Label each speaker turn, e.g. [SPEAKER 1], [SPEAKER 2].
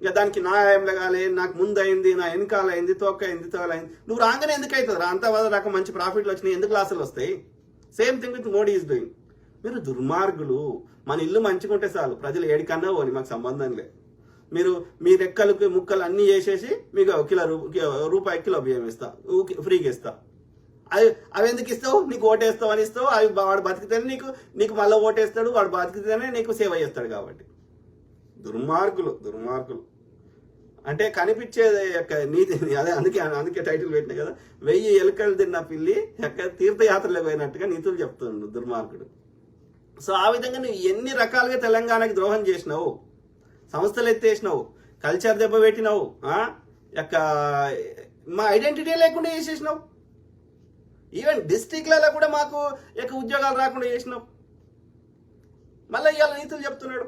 [SPEAKER 1] ఇక దానికి న్యాయం లగాలి, నాకు ముందు అయింది, నా వెనకాల అయింది, తోక అయింది, తోలైంది. నువ్వు రాగానే ఎందుకు అవుతుంది? అంత రకం మంచి ప్రాఫిట్లు వచ్చినాయి, ఎందుకు లాసులు వస్తాయి? Same thing with Modi is doing. మీరు దుర్మార్గులు. మన ఇల్లు మంచిగుంటే చాలు, ప్రజలు ఏడికన్నా పోని, మాకు సంబంధం లేదు. మీరు మీ రెక్కలకు ముక్కలు అన్నీ చేసేసి మీకు రూపాయి కిలో బియ్యం ఇస్తా, ఫ్రీగా ఇస్తా. అవి ఎందుకు ఇస్తావు? నీకు ఓటేస్తావు అని ఇస్తావు. అవి వాడు బతికితేనే నీకు మళ్ళీ ఓటేస్తాడు, వాడు బతికితేనే నీకు సేవ చేస్తాడు. కాబట్టి దుర్మార్గులు. అంటే కనిపించేది యొక్క నీతి. అదే అందుకే టైటిల్ పెట్టినా కదా, 1000 ఎలుకలు తిన్న పిల్లి తీర్థయాత్రలకు పోయినట్టుగా నీతులు చెప్తున్నాడు దుర్మార్గుడు. సో ఆ విధంగా నువ్వు ఎన్ని రకాలుగా తెలంగాణకి ద్రోహం చేసినావు, సంస్థలు ఎత్తేసినావు, కల్చర్ దెబ్బ పెట్టినావు, మా ఐడెంటిటీ లేకుండా చేసేసినావు. ఈవెన్ డిస్ట్రిక్ట్లలో కూడా మాకు ఉద్యోగాలు రాకుండా చేసినావు. మళ్ళీ ఇవాళ నీతులు చెప్తున్నాడు.